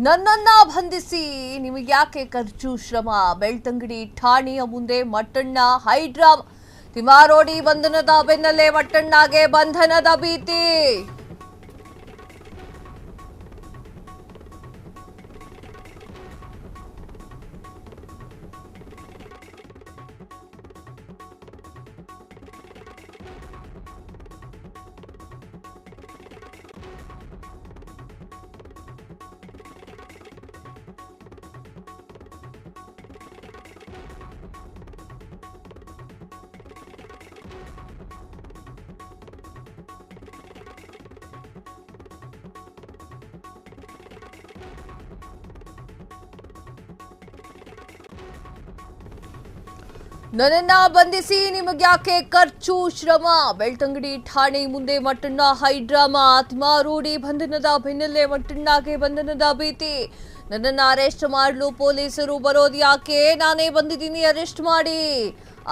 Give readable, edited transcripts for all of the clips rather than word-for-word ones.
ನನ್ನನ್ನ ಬಂಧಿಸಿ ನಿಮಗ್ಯಾಕೆ ಖರ್ಚು ಶ್ರಮ ಬೆಳ್ತಂಗಡಿ ಠಾಣೆಯ ಮುಂದೆ ಮಟ್ಟಣ್ಣ ಹೈಡ್ರಾಮಾ ತಿಮಾರೋಡಿ ಬಂಧನದ ಬೆನ್ನಲ್ಲೇ ಮಟ್ಟಣ್ಣಗೆ ಬಂಧನದ ಭೀತಿ ನನ್ನನ್ನ ಬಂಧಿಸಿ ನಿಮಗ್ಯಾಕೆ ಖರ್ಚು ಶ್ರಮ ಬೆಳ್ತಂಗಡಿ ಠಾಣೆ ಮುಂದೆ ಮಟ್ಟಣ್ಣ ಹೈಡ್ರಾಮಾ ತಿಮಾರೋಡಿ ಬಂಧನದ ಬೆನ್ನಲ್ಲೇ ಮಟ್ಟಣ್ಣಗೆ ಬಂಧನದ ಭೀತಿ ನನ್ನನ್ನ ಅರೆಸ್ಟ್ ಮಾಡಲು ಪೊಲೀಸರು ಬರೋದು ಯಾಕೆ ನಾನೇ ಬಂದಿದ್ದೀನಿ ಅರೆಸ್ಟ್ ಮಾಡಿ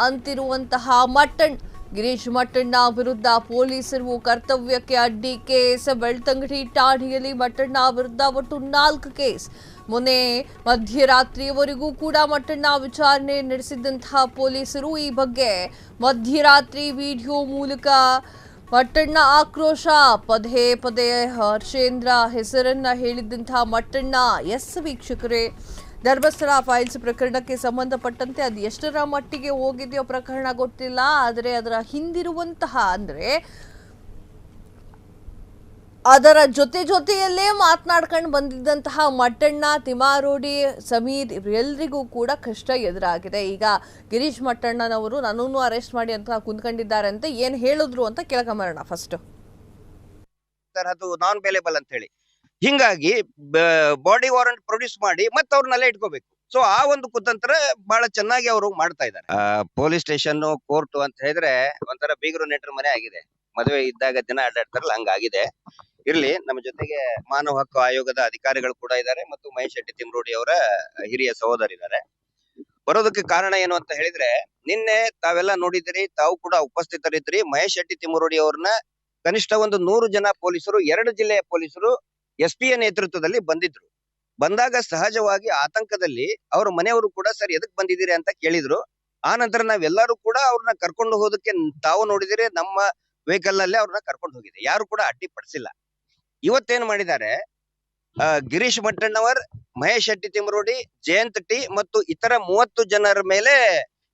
ಅಂತಿರುವಂತಹ ಮಟ್ಟಣ್ಣ ಗಿರೀಶ್ ಮಟ್ಟಣ್ಣ ವಿರುದ್ಧ ಪೊಲೀಸರು ಕರ್ತವ್ಯಕ್ಕೆ ಅಡ್ಡಿ ಕೇಸ್ ಬೆಳ್ತಂಗಡಿ ಠಾಣೆಯಲ್ಲಿ ಮಟ್ಟಣ್ಣ ವಿರುದ್ಧ ಒಟ್ಟು 4 ಕೇಸ್ ಮೊನ್ನೆ ಮಧ್ಯರಾತ್ರಿಯವರೆಗೂ ಕೂಡ ಮಟ್ಟಣ್ಣ ವಿಚಾರಣೆ ನಡೆಸಿದಂತಹ ಪೊಲೀಸರು ಈ ಬಗ್ಗೆ ಮಧ್ಯರಾತ್ರಿ ವಿಡಿಯೋ ಮೂಲಕ ಮಟ್ಟಣ್ಣ ಆಕ್ರೋಶ ಪದೇ ಪದೇ ಹರ್ಷೇಂದ್ರ ಹೆಸರನ್ನ ಹೇಳಿದಂತಹ ಮಟ್ಟಣ್ಣ ಎಸ್ ವೀಕ್ಷಕರೇ ಧರ್ಮಸ್ಥಳ ಫೈಲ್ಸ್ ಪ್ರಕರಣಕ್ಕೆ ಸಂಬಂಧಪಟ್ಟಂತೆ ಅದು ಎಷ್ಟರ ಮಟ್ಟಿಗೆ ಹೋಗಿದೆಯೋ ಪ್ರಕರಣ ಗೊತ್ತಿಲ್ಲ ಆದರೆ ಅದರ ಹಿಂದಿರುವಂತಹ ಅಂದ್ರೆ ಅದರ ಜೊತೆಯಲ್ಲೇ ಮಾತನಾಡ್ಕೊಂಡು ಬಂದಿದ್ದಂತಹ ಮಟ್ಟಣ್ಣ ತಿಮಾರೋಡಿ ಸಮೀರ್ ಇವರೆಲ್ಲರಿಗೂ ಕೂಡ ಕಷ್ಟ ಎದುರಾಗಿದೆ ಈಗ ಗಿರೀಶ್ ಮಟ್ಟಣ್ಣನವರು ನನ್ನನ್ನು ಅರೆಸ್ಟ್ ಮಾಡಿ ಅಂತ ಕುಂತ್ಕೊಂಡಿದ್ದಾರೆ ಅಂತ ಏನ್ ಹೇಳಿದ್ರು ಅಂತ ಕೇಳ್ಕೊಂಬರೋಣ ಫಸ್ಟ್ ಅದು ನಾನ್ ಬೇಲೇಬಲ್ ಅಂತ ಹೇಳಿ ಹಿಂಗಾಗಿ ಬಾಡಿ ವಾರಂಟ್ ಪ್ರೊಡ್ಯೂಸ್ ಮಾಡಿ ಮತ್ತೆ ಅವ್ರನ್ನೆಲ್ಲ ಇಟ್ಕೋಬೇಕು ಸೊ ಆ ಒಂದು ಕುತಂತ್ರ ಬಹಳ ಚೆನ್ನಾಗಿ ಅವರು ಮಾಡ್ತಾ ಇದ್ದಾರೆ ಪೊಲೀಸ್ ಸ್ಟೇಷನ್ ಕೋರ್ಟ್ ಅಂತ ಹೇಳಿದ್ರೆ ಒಂಥರ ಬೀಗರು ನೆಂಟರ ಮನೆ ಆಗಿದೆ ಮದುವೆ ಇದ್ದಾಗ ಜನ ಅಡ್ಡಾಡ್ತಾರಲ್ಲ ಹಂಗಾಗಿದೆ ಇರ್ಲಿ ನಮ್ಮ ಜೊತೆಗೆ ಮಾನವ ಹಕ್ಕು ಆಯೋಗದ ಅಧಿಕಾರಿಗಳು ಕೂಡ ಇದ್ದಾರೆ ಮತ್ತು ಮಹೇಶ್ ಶೆಟ್ಟಿ ತಿಮ್ರೋಡಿ ಅವರ ಹಿರಿಯ ಸಹೋದರಿದ್ದಾರೆ ಬರೋದಕ್ಕೆ ಕಾರಣ ಏನು ಅಂತ ಹೇಳಿದ್ರೆ ನಿನ್ನೆ ತಾವೆಲ್ಲ ನೋಡಿದಿರಿ ತಾವು ಕೂಡ ಉಪಸ್ಥಿತರಿದ್ರಿ ಮಹೇಶ್ ಶೆಟ್ಟಿ ತಿಮ್ರೋಡಿ ಅವ್ರನ್ನ ಕನಿಷ್ಠ ಒಂದು 100 ಜನ ಪೊಲೀಸರು 2 ಜಿಲ್ಲೆಯ ಪೊಲೀಸರು SP ನೇತೃತ್ವದಲ್ಲಿ ಬಂದಿದ್ರು ಬಂದಾಗ ಸಹಜವಾಗಿ ಆತಂಕದಲ್ಲಿ ಅವ್ರ ಮನೆಯವರು ಕೂಡ ಸರ್ ಎದಕ್ ಬಂದಿದ್ದೀರಿ ಅಂತ ಕೇಳಿದ್ರು ಆ ನಂತರ ನಾವೆಲ್ಲರೂ ಕೂಡ ಅವ್ರನ್ನ ಕರ್ಕೊಂಡು ಹೋದಕ್ಕೆ ತಾವು ನೋಡಿದಿರಿ ನಮ್ಮ ವೆಹಿಕಲ್ ನಲ್ಲಿ ಅವ್ರನ್ನ ಕರ್ಕೊಂಡು ಹೋಗಿದೆ ಯಾರು ಕೂಡ ಅಡ್ಡಿ ಪಡಿಸಿಲ್ಲ ಇವತ್ತೇನ್ ಮಾಡಿದ್ದಾರೆ ಗಿರೀಶ್ ಮಟ್ಟಣ್ಣವರ್ ಮಹೇಶ್ ಶೆಟ್ಟಿ ತಿಮ್ರೋಡಿ ಜಯಂತ್ ಟಿ ಮತ್ತು ಇತರ 30 ಜನರ ಮೇಲೆ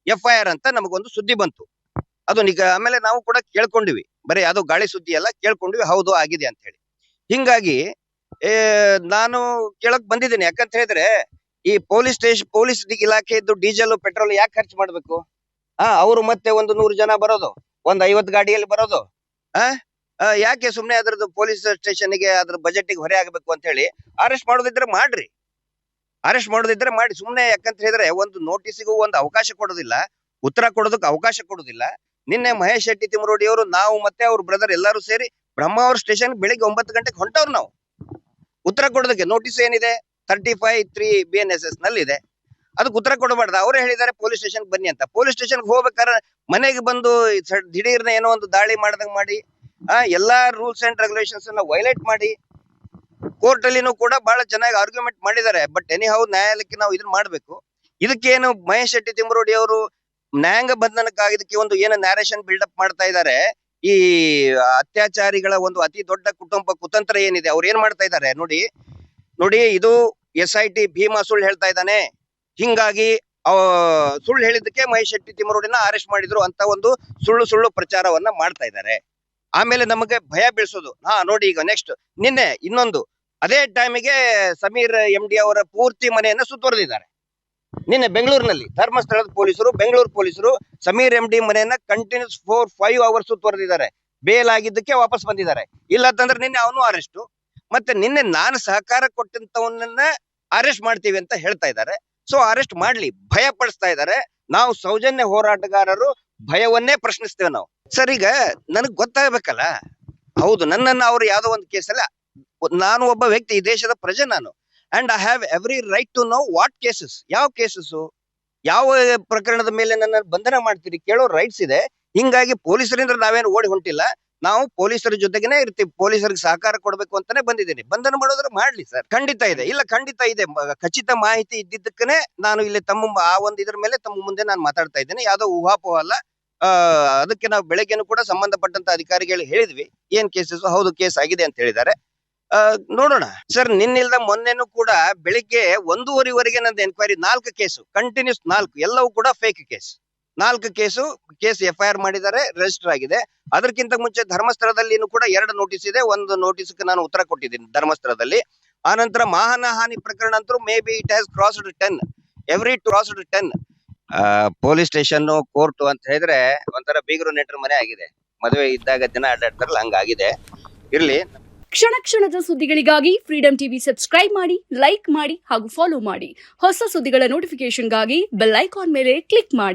FIR ಅಂತ ನಮಗೊಂದು ಸುದ್ದಿ ಬಂತು ಅದು ಆಮೇಲೆ ನಾವು ಕೂಡ ಕೇಳ್ಕೊಂಡಿವಿ ಬರೀ ಅದು ಗಾಳಿ ಸುದ್ದಿ ಎಲ್ಲ ಕೇಳ್ಕೊಂಡಿವಿ ಹೌದು ಆಗಿದೆ ಅಂತ ಹೇಳಿ ಹಿಂಗಾಗಿ ನಾನು ಕೇಳಕ್ ಬಂದಿದ್ದೀನಿ ಯಾಕಂತ ಹೇಳಿದ್ರೆ ಈ ಪೊಲೀಸ್ ಇಲಾಖೆದ್ದು ಡೀಸೆಲ್ ಪೆಟ್ರೋಲ್ ಯಾಕೆ ಖರ್ಚು ಮಾಡ್ಬೇಕು ಅವರು ಮತ್ತೆ ಒಂದು 100 ಜನ ಬರೋದು ಒಂದ್ 50 ಗಾಡಿಯಲ್ಲಿ ಬರೋದು ಯಾಕೆ ಸುಮ್ನೆ ಅದ್ರದ್ದು ಪೊಲೀಸ್ ಸ್ಟೇಷನ್ಗೆ ಅದ್ರ ಬಜೆಟ್ಗೆ ಹೊರೆ ಆಗ್ಬೇಕು ಅಂತ ಹೇಳಿ ಅರೆಸ್ಟ್ ಮಾಡೋದಿದ್ರೆ ಮಾಡ್ರಿ ಅರೆಸ್ಟ್ ಮಾಡೋದಿದ್ರೆ ಮಾಡಿ ಸುಮ್ನೆ ಯಾಕಂತ ಹೇಳಿದ್ರೆ ಒಂದು ನೋಟಿಸಿಗೂ ಒಂದು ಅವಕಾಶ ಕೊಡೋದಿಲ್ಲ ಉತ್ತರ ಕೊಡೋದಕ್ಕೆ ಅವಕಾಶ ಕೊಡೋದಿಲ್ಲ ನಿನ್ನೆ ಮಹೇಶ್ ಶೆಟ್ಟಿ ತಿಮ್ರೋಡಿ ಅವರು ನಾವು ಮತ್ತೆ ಅವ್ರ ಬ್ರದರ್ ಎಲ್ಲರೂ ಸೇರಿ ಬ್ರಹ್ಮಾವರ ಸ್ಟೇಷನ್ ಬೆಳಿಗ್ಗೆ 9 ಗಂಟೆಗೆ ಹೊಂಟವ್ರು ನಾವು ಉತ್ತರ ಕೊಡೋದಕ್ಕೆ ನೋಟಿಸ್ ಏನಿದೆ 35(3) BNSS ನಲ್ಲಿ ಇದೆ ಅದಕ್ಕೆ ಉತ್ತರ ಕೊಡಬಾರ್ದು ಅವರೇ ಹೇಳಿದ್ದಾರೆ ಪೊಲೀಸ್ ಸ್ಟೇಷನ್ ಬನ್ನಿ ಅಂತ ಪೊಲೀಸ್ ಸ್ಟೇಷನ್ಗೆ ಹೋಗ್ಬೇಕಾದ್ರೆ ಮನೆಗೆ ಬಂದು ದಿಢೀರ್ನ ಏನೋ ಒಂದು ದಾಳಿ ಮಾಡ್ದಂಗ್ ಮಾಡಿ ಎಲ್ಲಾ ರೂಲ್ಸ್ ಅಂಡ್ ರೆಗ್ಯುಲೇಷನ್ಸ್ ಅನ್ನ ವೈಲೇಟ್ ಮಾಡಿ ಕೋರ್ಟ್ ಅಲ್ಲಿನೂ ಕೂಡ ಬಹಳ ಚೆನ್ನಾಗಿ ಆರ್ಗ್ಯುಮೆಂಟ್ ಮಾಡಿದ್ದಾರೆ ಬಟ್ ಎನಿಹೌ ನ್ಯಾಯಾಲಯಕ್ಕೆ ನಾವು ಇದನ್ನ ಮಾಡ್ಬೇಕು ಇದಕ್ಕೇನು ಮಹೇಶ್ ಶೆಟ್ಟಿ ತಿಮ್ರೋಡಿ ಅವರು ನ್ಯಾಯಾಂಗ ಬಂಧನಕ್ಕಾಗಿದ್ದಕ್ಕೆ ಒಂದು ಏನು ನ್ಯಾರೇಷನ್ ಬಿಲ್ಡಪ್ ಮಾಡ್ತಾ ಇದ್ದಾರೆ ಈ ಅತ್ಯಾಚಾರಿಗಳ ಒಂದು ಅತಿ ದೊಡ್ಡ ಕುತಂತ್ರ ಏನಿದೆ ಅವ್ರು ಏನ್ ಮಾಡ್ತಾ ಇದ್ದಾರೆ ನೋಡಿ ಇದು SIT ಭೀಮಾ ಸುಳ್ಳು ಹೇಳ್ತಾ ಇದ್ದಾನೆ ಹಿಂಗಾಗಿ ಸುಳ್ಳು ಹೇಳಿದ್ದಕ್ಕೆ ಮಹೇಶ್ ಶೆಟ್ಟಿ ತಿಮ್ರೋಡಿನ ಅರೆಸ್ಟ್ ಮಾಡಿದ್ರು ಅಂತ ಒಂದು ಸುಳ್ಳು ಪ್ರಚಾರವನ್ನ ಮಾಡ್ತಾ ಇದ್ದಾರೆ ಆಮೇಲೆ ನಮಗೆ ಭಯ ಬೀಳ್ಸೋದು ನೋಡಿ ಈಗ ನೆಕ್ಸ್ಟ್ ನಿನ್ನೆ ಇನ್ನೊಂದು ಅದೇ ಟೈಮಿಗೆ ಸಮೀರ್ MD ಅವರ ಪೂರ್ತಿ ಮನೆಯನ್ನ ಸುತ್ತುವರೆದಿದ್ದಾರೆ ನಿನ್ನೆ ಬೆಂಗಳೂರಿನಲ್ಲಿ ಧರ್ಮಸ್ಥಳದ ಪೊಲೀಸರು ಬೆಂಗಳೂರು ಪೊಲೀಸರು ಸಮೀರ್ MD ಮನೆಯನ್ನ ಕಂಟಿನ್ಯೂಸ್ 4-5 ಅವರ್ಸ್ ಸುತ್ತುವರೆದಿದ್ದಾರೆ ಬೇಲ್ ಆಗಿದ್ದಕ್ಕೆ ವಾಪಸ್ ಬಂದಿದ್ದಾರೆ ಇಲ್ಲ ಅಂತಂದ್ರೆ ನಿನ್ನೆ ಅವನು ಅರೆಸ್ಟ್ ಮತ್ತೆ ನಿನ್ನೆ ನಾನು ಸಹಕಾರ ಕೊಟ್ಟಂತವನ್ನ ಅರೆಸ್ಟ್ ಮಾಡ್ತೀವಿ ಅಂತ ಹೇಳ್ತಾ ಇದ್ದಾರೆ ಸೊ ಅರೆಸ್ಟ್ ಮಾಡ್ಲಿ ಭಯ ಪಡಿಸ್ತಾ ಇದ್ದಾರೆ ನಾವು ಸೌಜನ್ಯ ಹೋರಾಟಗಾರರು ಭಯವನ್ನೇ ಪ್ರಶ್ನಿಸ್ತೇವೆ ನಾವು ಸರ್ ಈಗ ನನಗ್ ಗೊತ್ತಾಗಬೇಕಲ್ಲ ಹೌದು ನನ್ನನ್ನ ಅವ್ರು ಯಾವ್ದೋ ಒಂದು ಕೇಸಲ್ಲ ನಾನು ಒಬ್ಬ ವ್ಯಕ್ತಿ ಈ ದೇಶದ ಪ್ರಜೆ ನಾನು and I have every right to know what cases ಯಾವ ಕೇಸಸ್ ಯಾವ ಪ್ರಕರಣದ ಮೇಲೆ ನನ್ನ ಬಂಧನ ಮಾಡ್ತೀರಿ ಕೇಳೋ ರೈಟ್ಸ್ ಇದೆ ಹಿಂಗಾಗಿ ಪೊಲೀಸರಿಂದ ನಾವೇನು ಓಡಿ ಹೊಂಟಿಲ್ಲ ನಾವು ಪೊಲೀಸರ ಜೊತೆಗೇನೆ ಇರ್ತೀವಿ, ಪೊಲೀಸರಿಗೆ ಸಹಕಾರ ಕೊಡ್ಬೇಕು ಅಂತಾನೆ ಬಂದಿದ್ದೀನಿ. ಬಂಧನ ಮಾಡೋದ್ರೆ ಮಾಡ್ಲಿ ಸರ್, ಖಂಡಿತ ಇದೆ, ಇಲ್ಲ ಖಂಡಿತ ಇದೆ. ಖಚಿತ ಮಾಹಿತಿ ಇದ್ದಿದ್ದಕ್ಕನೆ ನಾನು ಇಲ್ಲಿ ಆ ಒಂದು ಇದ್ರ ಮೇಲೆ ತಮ್ಮ ಮುಂದೆ ನಾನು ಮಾತಾಡ್ತಾ ಇದ್ದೇನೆ. ಯಾವ್ದೋ ಊಹಾಪೋಹ ಅಲ್ಲ. ಅದಕ್ಕೆ ನಾವು ಬೆಳಗ್ಗೆನೂ ಕೂಡ ಸಂಬಂಧಪಟ್ಟಂತ ಅಧಿಕಾರಿಗಳು ಹೇಳಿದ್ವಿ, ಏನ್ ಕೇಸಸ್, ಹೌದು ಕೇಸ್ ಆಗಿದೆ ಅಂತ ಹೇಳಿದ್ದಾರೆ. ನೋಡೋಣ ಸರ್. ನಿನ್ನಿಲ್ದ ಮೊನ್ನೆನೂ ಕೂಡ ಬೆಳಿಗ್ಗೆ 1:30ವರೆಗೆ ನಂದು ಎನ್ಕ್ವೈರಿ 4 ಕೇಸು ಕಂಟಿನ್ಯೂಸ್, 4 ಎಲ್ಲವೂ ಕೂಡ ಫೇಕ್ ಕೇಸ್. 4 ಕೇಸ್ FIR ಮಾಡಿದ್ದಾರೆ, ರಿಜಿಸ್ಟರ್ ಆಗಿದೆ. ಅದಕ್ಕಿಂತ ಮುಂಚೆ ಧರ್ಮಸ್ಥಳದಲ್ಲಿನೂ ಕೂಡ 2 ನೋಟಿಸ್ ಇದೆ. ಒಂದು ನೋಟಿಸ್ಗೆ ನಾನು ಉತ್ತರ ಕೊಟ್ಟಿದ್ದೀನಿ ಧರ್ಮಸ್ಥಳದಲ್ಲಿ. ಆ ನಂತರ ಮಾನಹಾನಿ ಪ್ರಕರಣ ಅಂತೂ may be it has crossed 10, every crossed 10. Police station, court ಅಂತ ಹೇಳಿದ್ರೆ ಒಂಥರ ಬೀಗರು ನೆಂಟರ ಮನೆ ಆಗಿದೆ. ಮದುವೆ ಇದ್ದಾಗ ಜನ ಅಡ್ಡಾಡ್ತಾರಲ್ಲ, ಹಂಗಾಗಿದೆ. ಇರ್ಲಿ. ಕ್ಷಣ ಕ್ಷಣದ ಸುದ್ದಿಗಳಿಗಾಗಿ ಫ್ರೀಡಂ ಟಿವಿ ಸಬ್ಸ್ಕ್ರೈಬ್ ಮಾಡಿ, ಲೈಕ್ ಮಾಡಿ ಹಾಗೂ ಫಾಲೋ ಮಾಡಿ. ಹೊಸ ಸುದ್ದಿಗಳ ನೋಟಿಫಿಕೇಶನ್ಗಾಗಿ ಬೆಲ್ ಐಕಾನ್ ಮೇಲೆ ಕ್ಲಿಕ್ ಮಾಡಿ.